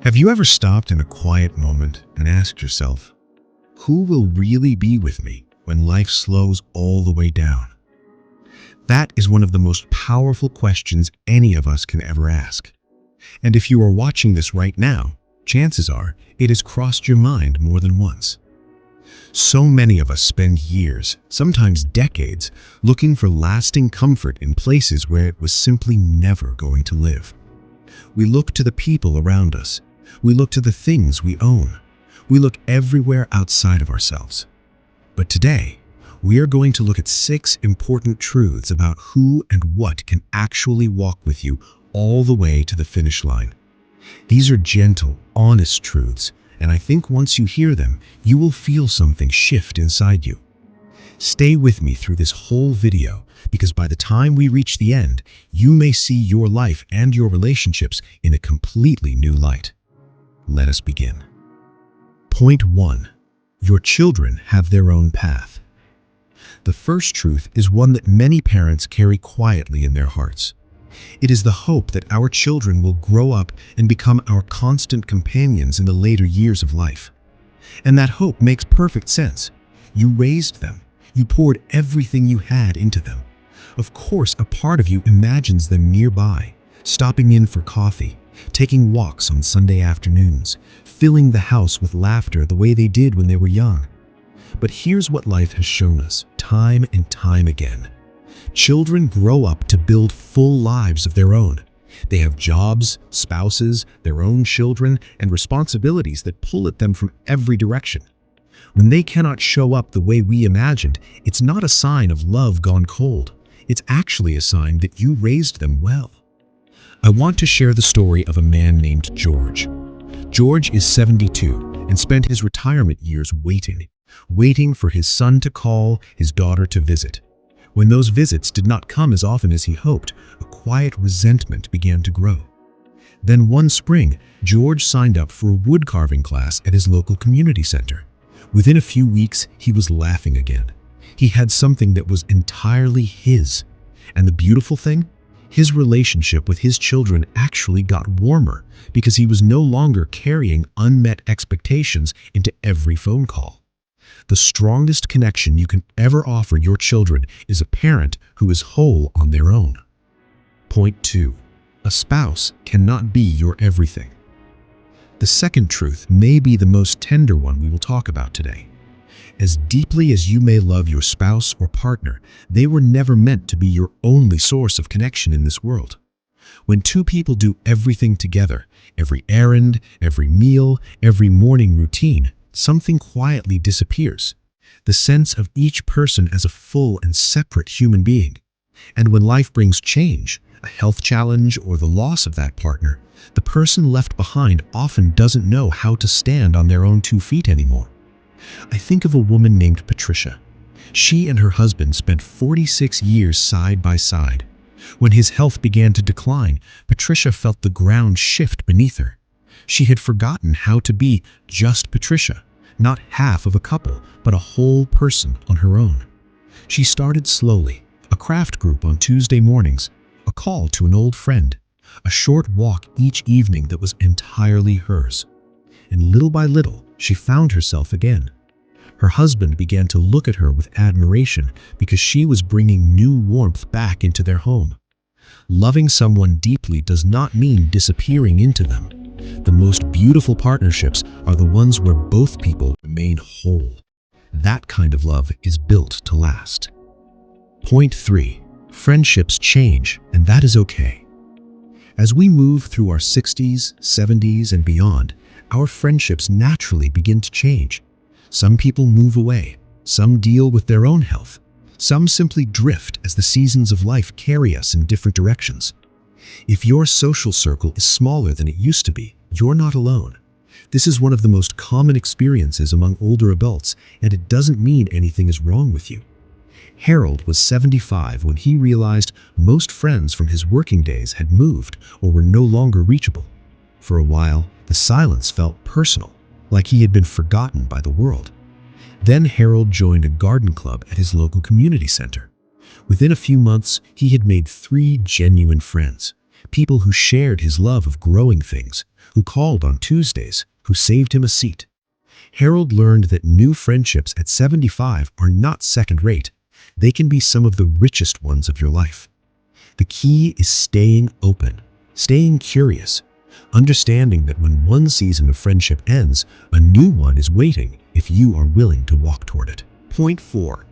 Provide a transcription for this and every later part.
Have you ever stopped in a quiet moment and asked yourself, who will really be with me when life slows all the way down? That is one of the most powerful questions any of us can ever ask. And if you are watching this right now, chances are it has crossed your mind more than once. So many of us spend years, sometimes decades, looking for lasting comfort in places where it was simply never going to live. We look to the people around us. We look to the things we own. We look everywhere outside of ourselves. But today, we are going to look at 6 important truths about who and what can actually walk with you all the way to the finish line. These are gentle, honest truths, and I think once you hear them, you will feel something shift inside you. Stay with me through this whole video, because by the time we reach the end, you may see your life and your relationships in a completely new light. Let us begin. Point 1. Your children have their own path. The first truth is one that many parents carry quietly in their hearts. It is the hope that our children will grow up and become our constant companions in the later years of life. And that hope makes perfect sense. You raised them. You poured everything you had into them. Of course, a part of you imagines them nearby, stopping in for coffee, taking walks on Sunday afternoons, filling the house with laughter the way they did when they were young. But here's what life has shown us, time and time again. Children grow up to build full lives of their own. They have jobs, spouses, their own children, and responsibilities that pull at them from every direction. When they cannot show up the way we imagined, it's not a sign of love gone cold. It's actually a sign that you raised them well. I want to share the story of a man named George. George is 72 and spent his retirement years waiting for his son to call, his daughter to visit. When those visits did not come as often as he hoped, a quiet resentment began to grow. Then one spring, George signed up for a wood carving class at his local community center. Within a few weeks, he was laughing again. He had something that was entirely his. And the beautiful thing? His relationship with his children actually got warmer because he was no longer carrying unmet expectations into every phone call. The strongest connection you can ever offer your children is a parent who is whole on their own. Point 2. A spouse cannot be your everything. The second truth may be the most tender one we will talk about today. As deeply as you may love your spouse or partner, they were never meant to be your only source of connection in this world. When two people do everything together, every errand, every meal, every morning routine, something quietly disappears. The sense of each person as a full and separate human being. And when life brings change, a health challenge or the loss of that partner, the person left behind often doesn't know how to stand on their own 2 feet anymore. I think of a woman named Patricia. She and her husband spent 46 years side by side. When his health began to decline, Patricia felt the ground shift beneath her. She had forgotten how to be just Patricia, not half of a couple, but a whole person on her own. She started slowly, a craft group on Tuesday mornings, a call to an old friend, a short walk each evening that was entirely hers. And little by little, she found herself again. Her husband began to look at her with admiration because she was bringing new warmth back into their home. Loving someone deeply does not mean disappearing into them. The most beautiful partnerships are the ones where both people remain whole. That kind of love is built to last. Point 3. Friendships change, and that is okay. As we move through our 60s, 70s, and beyond, our friendships naturally begin to change. Some people move away. Some deal with their own health. Some simply drift as the seasons of life carry us in different directions. If your social circle is smaller than it used to be, you're not alone. This is one of the most common experiences among older adults, and it doesn't mean anything is wrong with you. Harold was 75 when he realized most friends from his working days had moved or were no longer reachable. For a while, the silence felt personal, like he had been forgotten by the world. Then Harold joined a garden club at his local community center. Within a few months, he had made 3 genuine friends, people who shared his love of growing things, who called on Tuesdays, who saved him a seat. Harold learned that new friendships at 75 are not second-rate. They can be some of the richest ones of your life. The key is staying open, staying curious, understanding that when one season of friendship ends, a new one is waiting if you are willing to walk toward it. Point 4.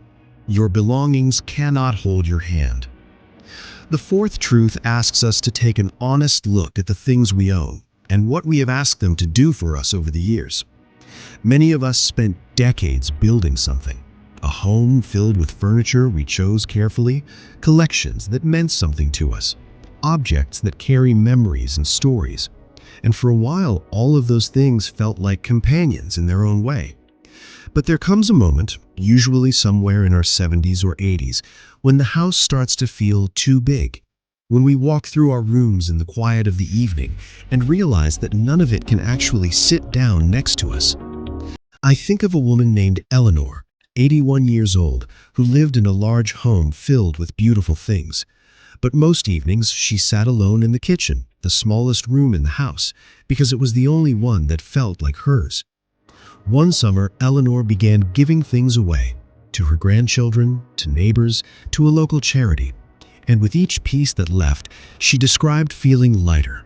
Your belongings cannot hold your hand. The fourth truth asks us to take an honest look at the things we own and what we have asked them to do for us over the years. Many of us spent decades building something. A home filled with furniture we chose carefully, collections that meant something to us, objects that carry memories and stories. And for a while, all of those things felt like companions in their own way. But there comes a moment, usually somewhere in our 70s or 80s, when the house starts to feel too big. When we walk through our rooms in the quiet of the evening and realize that none of it can actually sit down next to us. I think of a woman named Eleanor, 81 years old, who lived in a large home filled with beautiful things. But most evenings, she sat alone in the kitchen, the smallest room in the house, because it was the only one that felt like hers. One summer, Eleanor began giving things away, to her grandchildren, to neighbors, to a local charity. And with each piece that left, she described feeling lighter.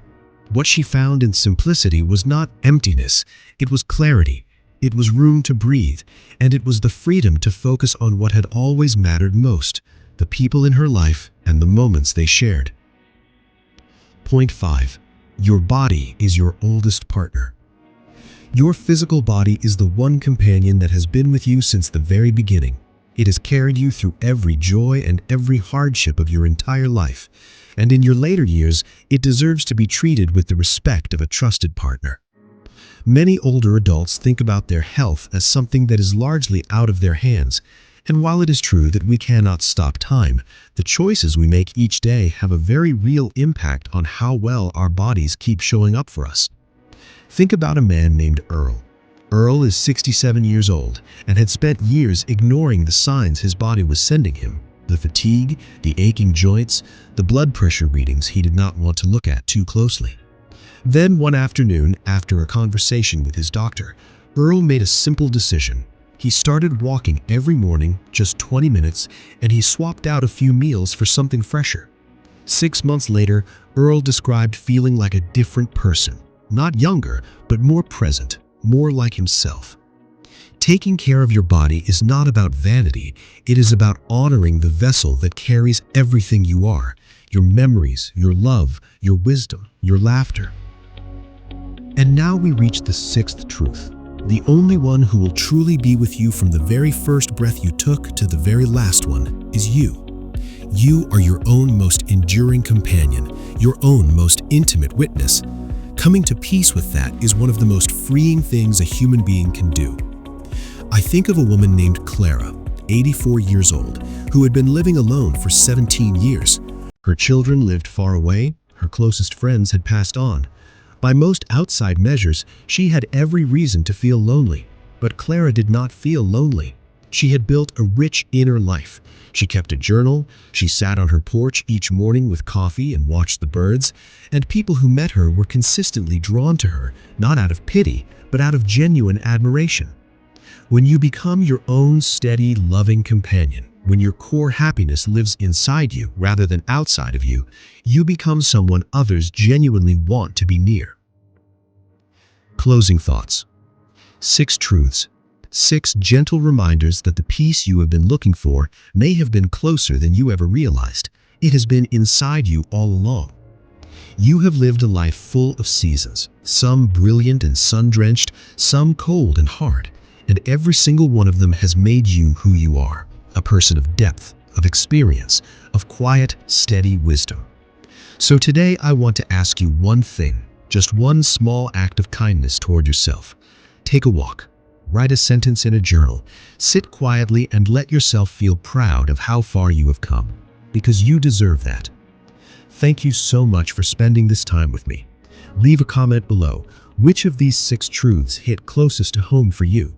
What she found in simplicity was not emptiness, it was clarity. It was room to breathe, and it was the freedom to focus on what had always mattered most, the people in her life and the moments they shared. Point 5. Your body is your oldest partner. Your physical body is the one companion that has been with you since the very beginning. It has carried you through every joy and every hardship of your entire life, and in your later years, it deserves to be treated with the respect of a trusted partner. Many older adults think about their health as something that is largely out of their hands, and while it is true that we cannot stop time, the choices we make each day have a very real impact on how well our bodies keep showing up for us. Think about a man named Earl. Earl is 67 years old and had spent years ignoring the signs his body was sending him. The fatigue, the aching joints, the blood pressure readings he did not want to look at too closely. Then one afternoon, after a conversation with his doctor, Earl made a simple decision. He started walking every morning, just 20 minutes, and he swapped out a few meals for something fresher. 6 months later, Earl described feeling like a different person. Not younger, but more present, more like himself. Taking care of your body is not about vanity, it is about honoring the vessel that carries everything you are, your memories, your love, your wisdom, your laughter. And now we reach the sixth truth. The only one who will truly be with you from the very first breath you took to the very last one is you. You are your own most enduring companion, your own most intimate witness. Coming to peace with that is one of the most freeing things a human being can do. I think of a woman named Clara, 84 years old, who had been living alone for 17 years. Her children lived far away, her closest friends had passed on. By most outside measures, she had every reason to feel lonely. But Clara did not feel lonely. She had built a rich inner life. She kept a journal, she sat on her porch each morning with coffee and watched the birds, and people who met her were consistently drawn to her, not out of pity, but out of genuine admiration. When you become your own steady, loving companion, when your core happiness lives inside you rather than outside of you, you become someone others genuinely want to be near. Closing thoughts. 6 truths. 6 gentle reminders that the peace you have been looking for may have been closer than you ever realized. It has been inside you all along. You have lived a life full of seasons, some brilliant and sun-drenched, some cold and hard, and every single one of them has made you who you are, a person of depth, of experience, of quiet, steady wisdom. So today I want to ask you one thing, just one small act of kindness toward yourself. Take a walk. Write a sentence in a journal. Sit quietly and let yourself feel proud of how far you have come, because you deserve that. Thank you so much for spending this time with me. Leave a comment below. Which of these 6 truths hit closest to home for you?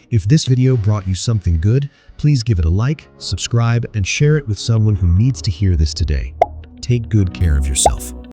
If this video brought you something good, please give it a like, subscribe, and share it with someone who needs to hear this today. Take good care of yourself.